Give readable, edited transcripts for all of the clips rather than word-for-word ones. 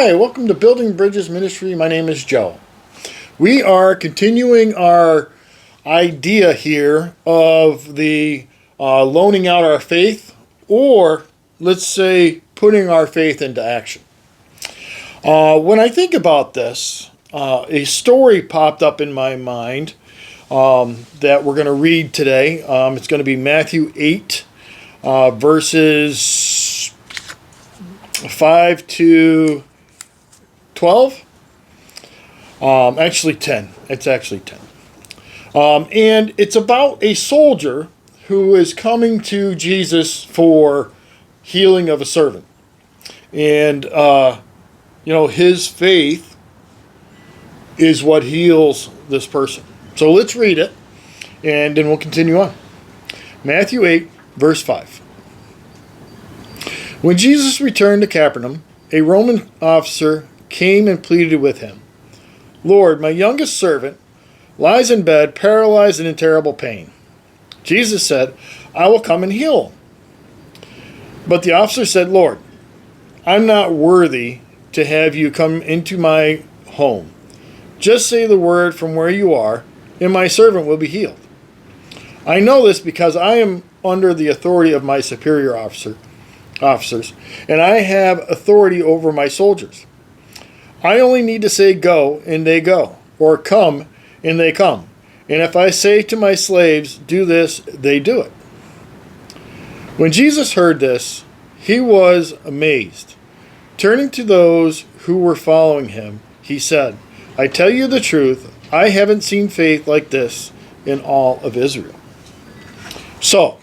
Hi, welcome to Building Bridges Ministry. My name is Joe. We are continuing our idea here of the loaning out our faith, or let's say putting our faith into action. When I think about this, a story popped up in my mind that we're going to read today. It's going to be Matthew 8, verses 5 to 12. Actually 10. It's actually 10. And it's about a soldier who is coming to Jesus for healing of a servant. And, his faith is what heals this person. So let's read it, and then we'll continue on. Matthew 8, verse 5. When Jesus returned to Capernaum, a Roman officer came and pleaded with him, "Lord, my youngest servant lies in bed, paralyzed and in terrible pain." Jesus said, "I will come and heal him." But the officer said, "Lord, I'm not worthy to have you come into my home. Just say the word from where you are, and my servant will be healed. I know this because I am under the authority of my superior officers, and I have authority over my soldiers. I only need to say go, and they go, or come, and they come. And if I say to my slaves, do this, they do it." When Jesus heard this, he was amazed. Turning to those who were following him, he said, "I tell you the truth, I haven't seen faith like this in all of Israel." So,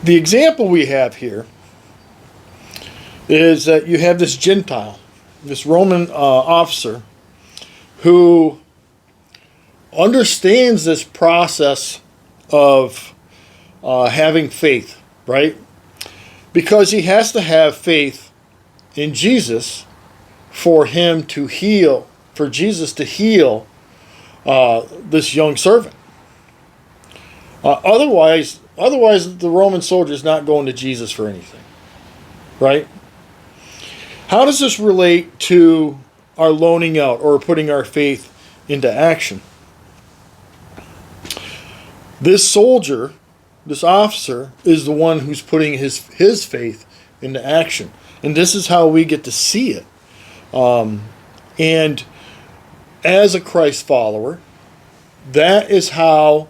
the example we have here is that you have this Gentile, this Roman officer, who understands this process of having faith, right? Because he has to have faith in Jesus for him to heal, for Jesus to heal this young servant. Otherwise, the Roman soldier is not going to Jesus for anything, right? How does this relate to our loaning out or putting our faith into action? This soldier, this officer, is the one who's putting his faith into action. And this is how we get to see it. And as a Christ follower, that is how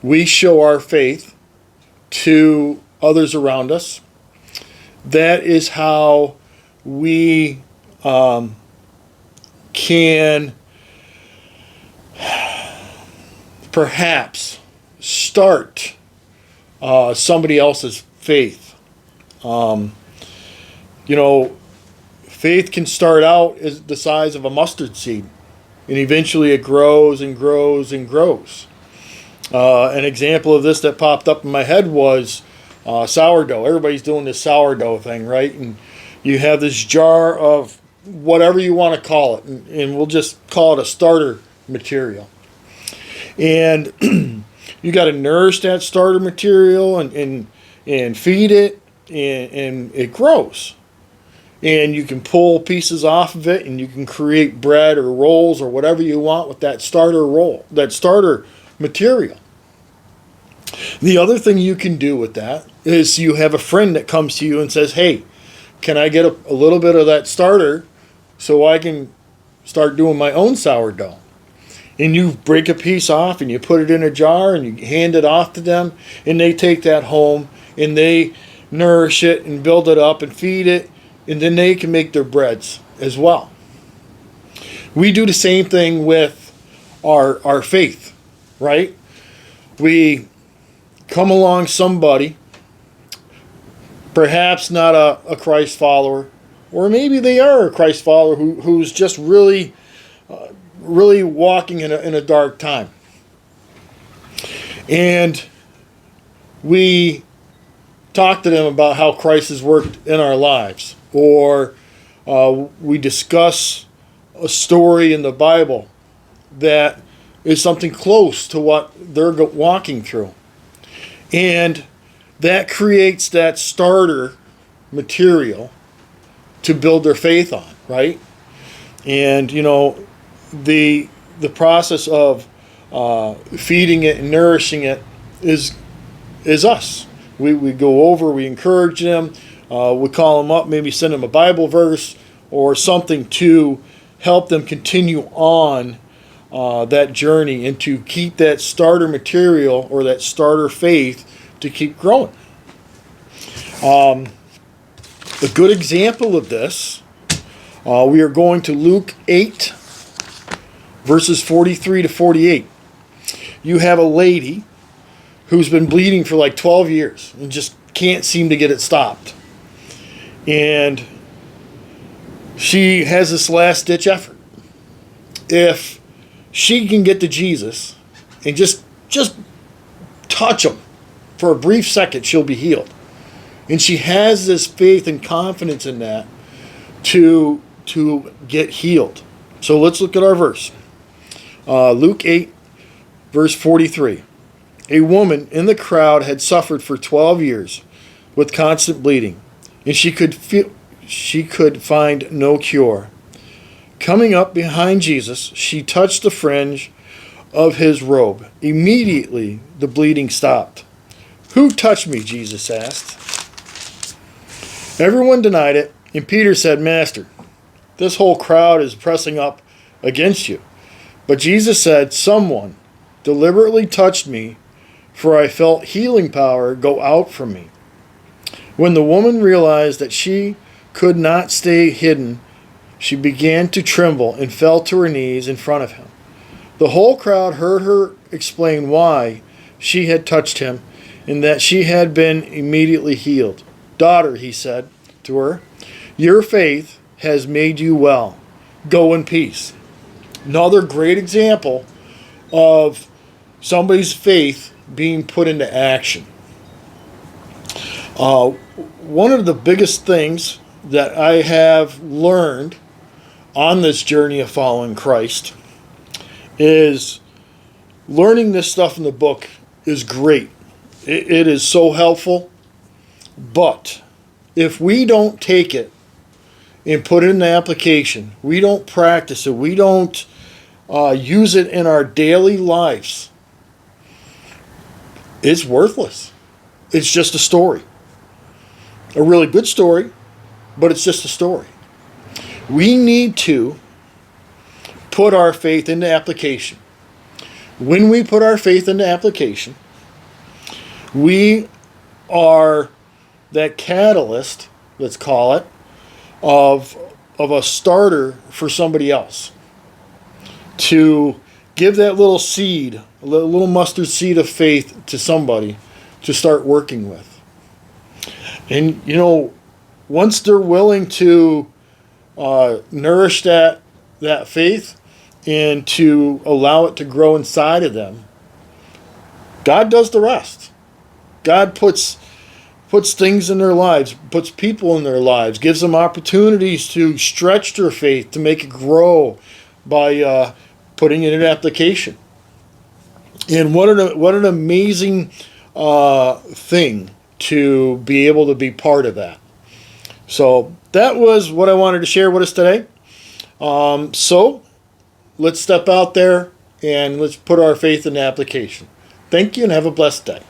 we show our faith to others around us. That is how we can perhaps start somebody else's faith. Faith can start out as the size of a mustard seed, and eventually it grows and grows and grows. An example of this that popped up in my head was sourdough. Everybody's doing this sourdough thing, right? And you have this jar of whatever you want to call it, and we'll just call it a starter material. And you got to nourish that starter material and feed it, and it grows. And you can pull pieces off of it, and you can create bread or rolls or whatever you want with that starter material. The other thing you can do with that is you have a friend that comes to you and says, "Hey, can I get a little bit of that starter so I can start doing my own sourdough?" And you break a piece off and you put it in a jar and you hand it off to them, and they take that home and they nourish it and build it up and feed it, and then they can make their breads as well. We do the same thing with our faith, right? We come along somebody, perhaps not a Christ follower, or maybe they are a Christ follower who's just really walking in a dark time. And we talk to them about how Christ has worked in our lives, or we discuss a story in the Bible that is something close to what they're walking through. And that creates that starter material to build their faith on, right? And the process of feeding it and nourishing it is us. We go over, we encourage them, we call them up, maybe send them a Bible verse or something to help them continue on that journey and to keep that starter material or that starter faith to keep growing. A good example of this, we are going to Luke 8, verses 43 to 48. You have a lady who's been bleeding for like 12 years and just can't seem to get it stopped. And she has this last-ditch effort. If she can get to Jesus and just touch him for a brief second, she'll be healed. And she has this faith and confidence in that to get healed. So let's look at our verse. Luke 8, verse 43. A woman in the crowd had suffered for 12 years with constant bleeding, and she could find no cure. Coming up behind Jesus, she touched the fringe of his robe. Immediately, the bleeding stopped. "Who touched me?" Jesus asked. Everyone denied it, and Peter said, "Master, this whole crowd is pressing up against you." But Jesus said, "Someone deliberately touched me, for I felt healing power go out from me." When the woman realized that she could not stay hidden, she began to tremble and fell to her knees in front of him. The whole crowd heard her explain why she had touched him and that she had been immediately healed. "Daughter," he said to her, "your faith has made you well. Go in peace." Another great example of somebody's faith being put into action. One of the biggest things that I have learned on this journey of following Christ is learning this stuff in the book is great. It is so helpful. But if we don't take it and put it into application, we don't practice it, we don't use it in our daily lives, it's worthless. It's just a story. A really good story, but it's just a story. We need to put our faith into application. When we put our faith into application, we are that catalyst, let's call it, of a starter for somebody else. To give that little seed, a little mustard seed of faith to somebody to start working with. And, once they're willing to nourish that faith and to allow it to grow inside of them, God does the rest. God puts things in their lives, puts people in their lives, gives them opportunities to stretch their faith, to make it grow by putting it in application. And what an amazing thing to be able to be part of that. So that was what I wanted to share with us today. So let's step out there and let's put our faith in application. Thank you and have a blessed day.